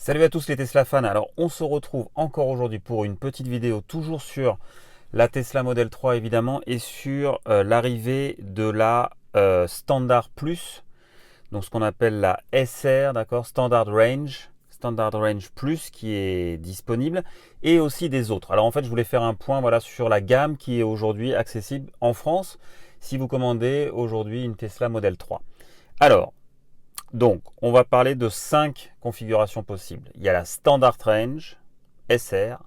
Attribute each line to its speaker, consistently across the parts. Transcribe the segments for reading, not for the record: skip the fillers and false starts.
Speaker 1: Salut à tous les Tesla fans. Alors on se retrouve encore aujourd'hui pour une petite vidéo toujours sur la Tesla Model 3 évidemment et sur l'arrivée de la Standard Plus, donc ce qu'on appelle la SR, d'accord, Standard Range Plus qui est disponible et aussi des autres. Alors en fait je voulais faire un point voilà, sur la gamme qui est aujourd'hui accessible en France si vous commandez aujourd'hui une Tesla Model 3. Alors donc, on va parler de 5 configurations possibles. Il y a la Standard Range, SR,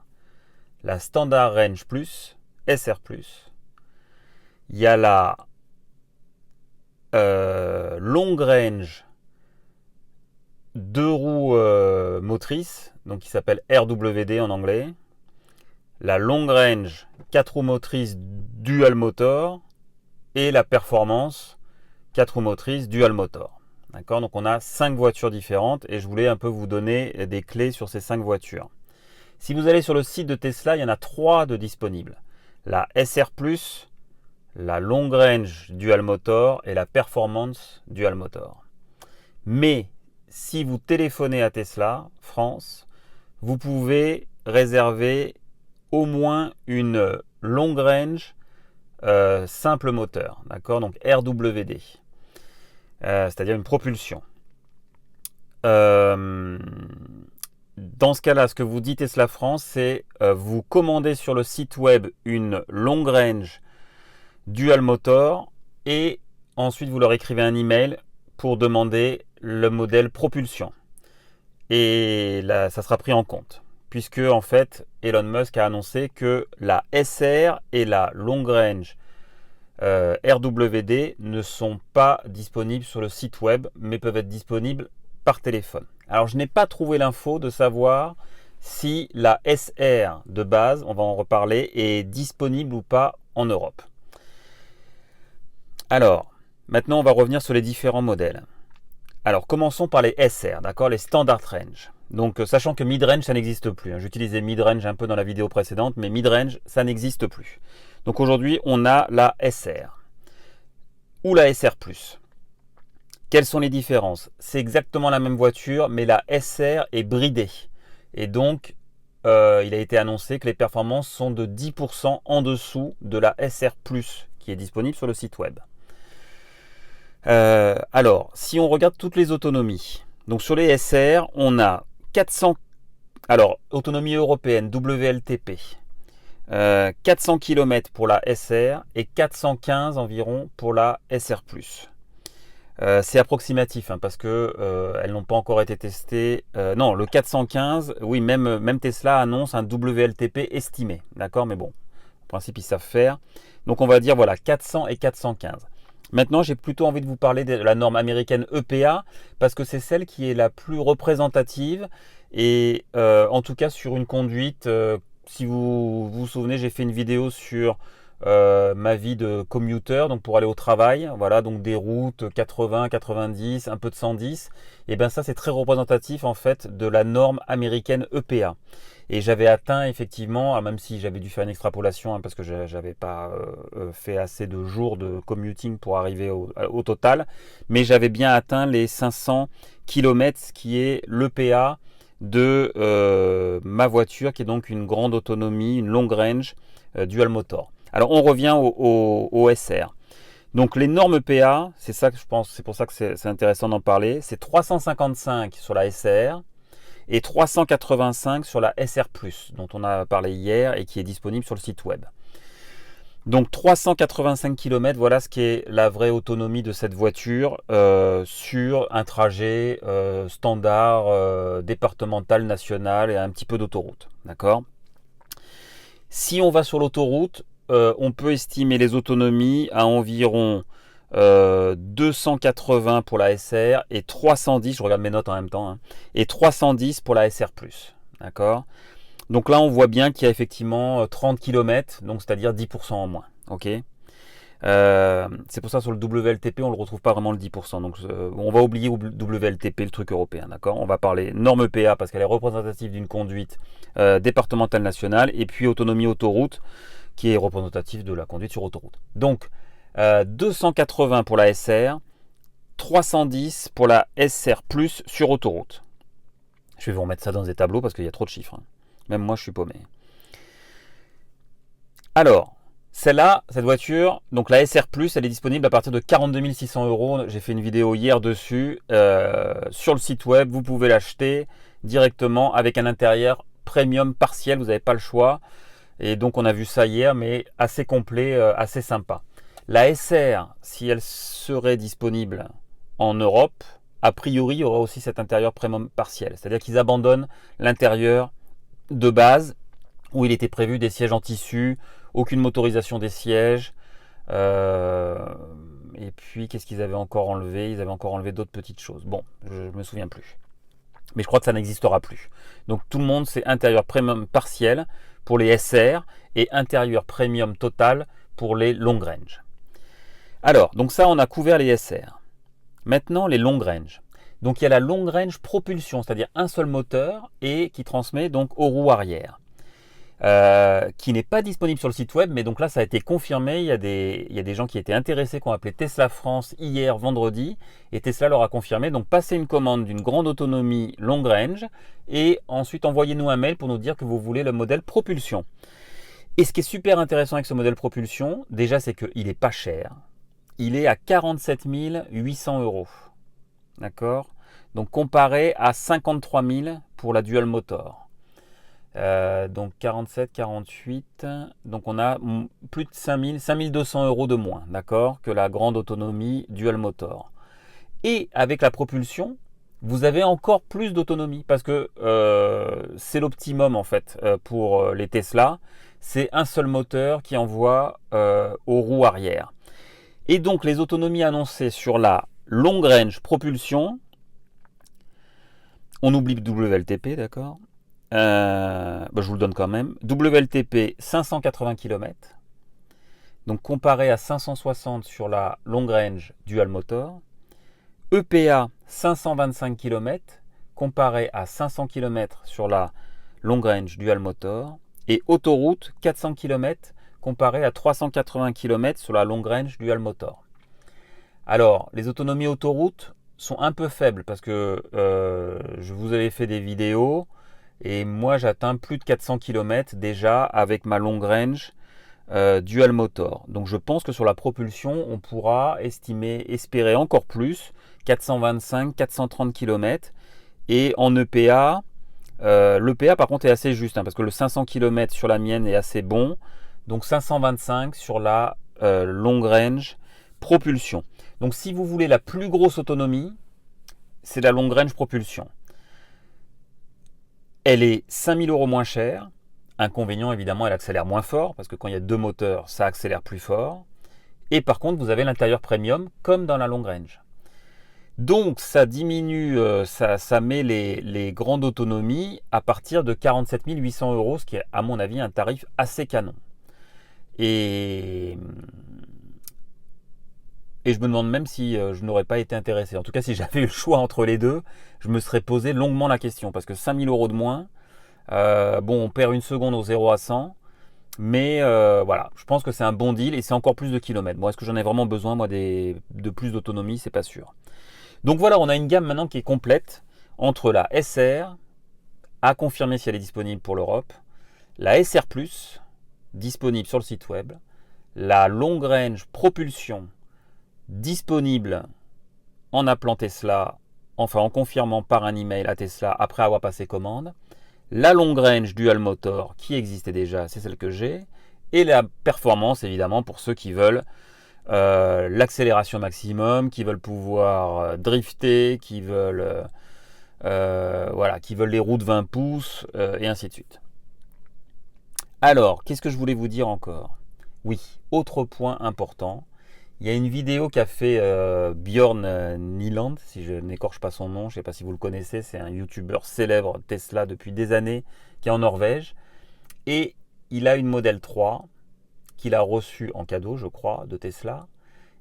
Speaker 1: la Standard Range Plus, SR+. Il y a la Long Range 2 roues motrices, donc qui s'appelle RWD en anglais. La Long Range 4 roues motrices Dual Motor et la Performance 4 roues motrices Dual Motor. D'accord, donc on a 5 voitures différentes et je voulais un peu vous donner des clés sur ces 5 voitures. Si vous allez sur le site de Tesla, il y en a 3 de disponibles. La SR+, la Long Range Dual Motor et la Performance Dual Motor. Mais si vous téléphonez à Tesla France, vous pouvez réserver au moins une Long Range simple moteur, d'accord, donc RWD. C'est-à-dire une propulsion. Dans ce cas-là, ce que vous dit Tesla France, c'est vous commandez sur le site web une long range dual motor et ensuite vous leur écrivez un email pour demander le modèle propulsion. Et là, ça sera pris en compte. Puisque en fait, Elon Musk a annoncé que la SR et la long range RWD ne sont pas disponibles sur le site web, mais peuvent être disponibles par téléphone. Alors, je n'ai pas trouvé l'info de savoir si la SR de base, on va en reparler, est disponible ou pas en Europe. Alors, maintenant, on va revenir sur les différents modèles. Alors, commençons par les SR, d'accord, les Standard Range. Donc, sachant que mid-range, ça n'existe plus. J'utilisais mid-range un peu dans la vidéo précédente, mais mid-range, ça n'existe plus. Donc aujourd'hui, on a la SR ou la SR+. Quelles sont les différences? C'est exactement la même voiture, mais la SR est bridée. Et donc, il a été annoncé que les performances sont de 10% en dessous de la SR+, qui est disponible sur le site web. Alors, si on regarde toutes les autonomies, donc sur les SR, on a 400, alors autonomie européenne, WLTP, 400 km pour la SR et 415 environ pour la SR+. C'est approximatif hein, parce que elles n'ont pas encore été testées. Non, le 415, oui, même Tesla annonce un WLTP estimé, d'accord, mais bon, en principe ils savent faire. Donc on va dire voilà 400 et 415. Maintenant, j'ai plutôt envie de vous parler de la norme américaine EPA parce que c'est celle qui est la plus représentative et en tout cas sur une conduite. Si vous vous souvenez, j'ai fait une vidéo sur ma vie de commuter, donc pour aller au travail, voilà, donc des routes 80, 90, un peu de 110, et bien ça c'est très représentatif en fait de la norme américaine EPA. Et j'avais atteint effectivement, même si j'avais dû faire une extrapolation hein, parce que j'avais pas fait assez de jours de commuting pour arriver au total, mais j'avais bien atteint les 500 km, ce qui est l'EPA de ma voiture, qui est donc une grande autonomie, une long range dual motor. Alors on revient au SR. Donc les normes EPA, c'est ça que je pense, c'est pour ça que c'est intéressant d'en parler. C'est 355 sur la SR et 385 sur la SR+, dont on a parlé hier et qui est disponible sur le site web. Donc 385 km, voilà ce qui est la vraie autonomie de cette voiture sur un trajet standard, départemental, national et un petit peu d'autoroute. D'accord ? Si on va sur l'autoroute, on peut estimer les autonomies à environ 280 pour la SR et 310, je regarde mes notes en même temps, hein, et 310 pour la SR+. D'accord ? Donc là, on voit bien qu'il y a effectivement 30 km, donc c'est-à-dire 10% en moins. Ok. C'est pour ça sur le WLTP, on ne le retrouve pas vraiment le 10%. Donc on va oublier WLTP, le truc européen. D'accord. On va parler norme EPA parce qu'elle est représentative d'une conduite départementale nationale et puis autonomie autoroute qui est représentative de la conduite sur autoroute. Donc 280 pour la SR, 310 pour la SR+ sur autoroute. Je vais vous remettre ça dans des tableaux parce qu'il y a trop de chiffres, hein. Même moi, je suis paumé. Alors, celle-là, cette voiture, donc la SR+, elle est disponible à partir de 42 600 euros. J'ai fait une vidéo hier dessus. Sur le site web, vous pouvez l'acheter directement avec un intérieur premium partiel. Vous n'avez pas le choix. Et donc, on a vu ça hier, mais assez complet, assez sympa. La SR, si elle serait disponible en Europe, a priori, il y aura aussi cet intérieur premium partiel. C'est-à-dire qu'ils abandonnent l'intérieur de base où il était prévu des sièges en tissu, aucune motorisation des sièges. Et puis, qu'est-ce qu'ils avaient encore enlevé? Ils avaient encore enlevé d'autres petites choses. Bon, je ne me souviens plus. Mais je crois que ça n'existera plus. Donc tout le monde, c'est intérieur premium partiel pour les SR et intérieur premium total pour les long range. Alors, donc ça, on a couvert les SR. Maintenant, les long range. Donc il y a la long range propulsion, c'est-à-dire un seul moteur et qui transmet donc aux roues arrière. Qui n'est pas disponible sur le site web, mais donc là ça a été confirmé. Il y a des gens qui étaient intéressés, qui ont appelé Tesla France hier vendredi, et Tesla leur a confirmé. Donc passez une commande d'une grande autonomie long range et ensuite envoyez-nous un mail pour nous dire que vous voulez le modèle propulsion. Et ce qui est super intéressant avec ce modèle propulsion, déjà c'est qu'il n'est pas cher. Il est à 47 800 euros. D'accord? Donc comparé à 53 000 pour la dual motor. Donc 47, 48, donc on a plus de 5200 euros de moins, d'accord, que la grande autonomie dual motor. Et avec la propulsion, vous avez encore plus d'autonomie parce que c'est l'optimum en fait pour les Tesla. C'est un seul moteur qui envoie aux roues arrière. Et donc les autonomies annoncées sur la long range propulsion, on oublie WLTP, d'accord. Je vous le donne quand même. WLTP 580 km. Donc comparé à 560 sur la long range dual motor. EPA 525 km comparé à 500 km sur la long range dual motor. Et autoroute 400 km comparé à 380 km sur la long range dual motor. Alors, les autonomies autoroute sont un peu faibles parce que je vous avais fait des vidéos. Et moi, j'atteins plus de 400 km déjà avec ma long range dual motor. Donc je pense que sur la propulsion, on pourra espérer encore plus, 425, 430 km. Et en EPA, l'EPA par contre est assez juste, hein, parce que le 500 km sur la mienne est assez bon. Donc 525 sur la long range propulsion. Donc si vous voulez la plus grosse autonomie, c'est la long range propulsion. Elle est 5000 euros moins chère. Inconvénient, évidemment, elle accélère moins fort, parce que quand il y a deux moteurs, ça accélère plus fort. Et par contre, vous avez l'intérieur premium, comme dans la long range. Donc, ça diminue, ça met les grandes autonomies à partir de 47 800 euros, ce qui est, à mon avis, un tarif assez canon. Et je me demande même si je n'aurais pas été intéressé. En tout cas, si j'avais eu le choix entre les deux, je me serais posé longuement la question. Parce que 5000 euros de moins, bon, on perd une seconde au 0 à 100. Mais voilà, je pense que c'est un bon deal et c'est encore plus de kilomètres. Bon, est-ce que j'en ai vraiment besoin, moi, de plus d'autonomie? C'est pas sûr. Donc voilà, on a une gamme maintenant qui est complète entre la SR, à confirmer si elle est disponible pour l'Europe, la SR+, disponible sur le site web, la long range propulsion, disponible en appelant Tesla, enfin en confirmant par un email à Tesla après avoir passé commande, la long range dual motor qui existait déjà, c'est celle que j'ai, et la performance évidemment pour ceux qui veulent l'accélération maximum, qui veulent pouvoir drifter, qui veulent qui veulent les roues de 20 pouces et ainsi de suite. Alors, qu'est-ce que je voulais vous dire encore? Oui, autre point important. Il y a une vidéo qu'a fait Björn Nyland, si je n'écorche pas son nom, je ne sais pas si vous le connaissez, c'est un youtubeur célèbre Tesla depuis des années, qui est en Norvège. Et il a une Model 3 qu'il a reçue en cadeau, je crois, de Tesla.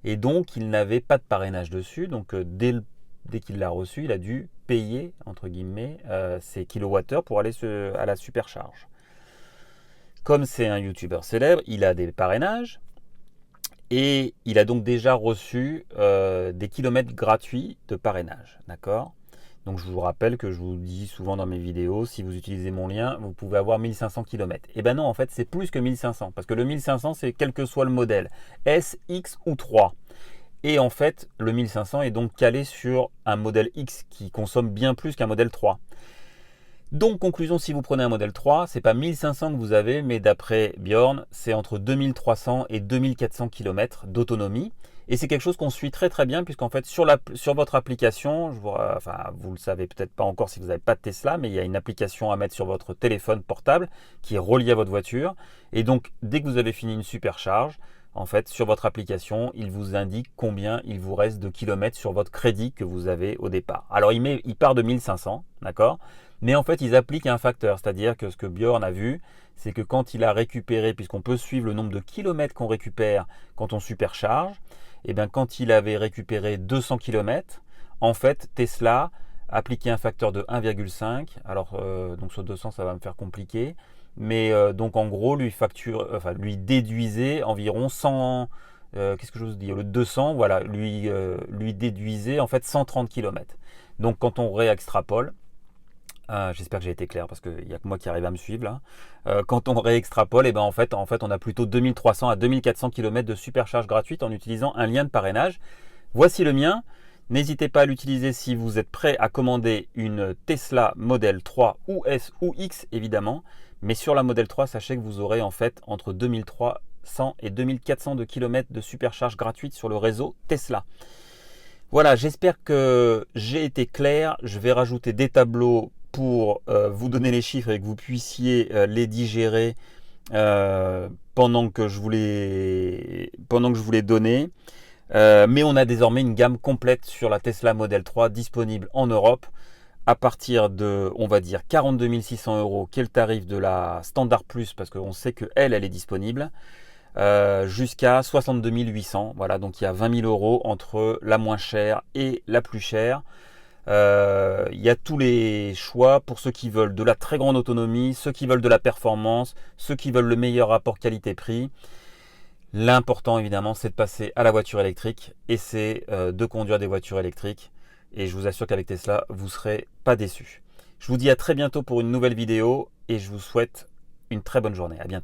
Speaker 1: Et donc, il n'avait pas de parrainage dessus. Donc, dès qu'il l'a reçu, il a dû payer, entre guillemets, ses kilowattheures pour aller à la supercharge. Comme c'est un youtubeur célèbre, il a des parrainages. Et il a donc déjà reçu des kilomètres gratuits de parrainage, d'accord? Donc je vous rappelle que je vous dis souvent dans mes vidéos, si vous utilisez mon lien, vous pouvez avoir 1500 km. Et ben non, en fait, c'est plus que 1500, parce que le 1500, c'est quel que soit le modèle, S, X ou 3. Et en fait, le 1500 est donc calé sur un modèle X qui consomme bien plus qu'un modèle 3. Donc, conclusion, si vous prenez un modèle 3, c'est pas 1500 que vous avez, mais d'après Bjorn, c'est entre 2300 et 2400 km d'autonomie. Et c'est quelque chose qu'on suit très très bien, puisqu'en fait, sur votre application, vous le savez peut-être pas encore si vous n'avez pas de Tesla, mais il y a une application à mettre sur votre téléphone portable qui est reliée à votre voiture. Et donc, dès que vous avez fini une supercharge, en fait, sur votre application, il vous indique combien il vous reste de kilomètres sur votre crédit que vous avez au départ. Alors, il part de 1500, d'accord ? Mais en fait, ils appliquent un facteur, c'est-à-dire que ce que Bjorn a vu, c'est que quand il a récupéré, puisqu'on peut suivre le nombre de kilomètres qu'on récupère quand on supercharge, et bien quand il avait récupéré 200 km, en fait, Tesla appliquait un facteur de 1,5. Alors, donc sur 200, ça va me faire compliqué. Mais donc en gros, lui déduisait environ 100. Qu'est-ce que je vous dis ? Le 200, voilà, lui déduisait en fait 130 km. Donc quand on réextrapole, j'espère que j'ai été clair parce qu'il n'y a que moi qui arrive à me suivre là. Quand on réextrapole, et ben en fait, on a plutôt 2300 à 2400 km de supercharge gratuite en utilisant un lien de parrainage. Voici le mien. N'hésitez pas à l'utiliser si vous êtes prêt à commander une Tesla Model 3 ou S ou X évidemment. Mais sur la Model 3, sachez que vous aurez en fait entre 2300 et 2400 de km de supercharge gratuite sur le réseau Tesla. Voilà, j'espère que j'ai été clair. Je vais rajouter des tableaux pour vous donner les chiffres et que vous puissiez les digérer pendant que je vous les donnais. Mais on a désormais une gamme complète sur la Tesla Model 3 disponible en Europe à partir de, on va dire, 42 600 €, qui est le tarif de la Standard Plus, parce qu'on sait qu'elle est disponible, jusqu'à 62 800. Voilà, donc il y a 20 000 € entre la moins chère et la plus chère. Il y a tous les choix pour ceux qui veulent de la très grande autonomie, ceux qui veulent de la performance, ceux qui veulent le meilleur rapport qualité-prix. L'important évidemment, c'est de passer à la voiture électrique et c'est de conduire des voitures électriques. Et je vous assure qu'avec Tesla, vous ne serez pas déçus. Je vous dis à très bientôt pour une nouvelle vidéo et je vous souhaite une très bonne journée. À bientôt.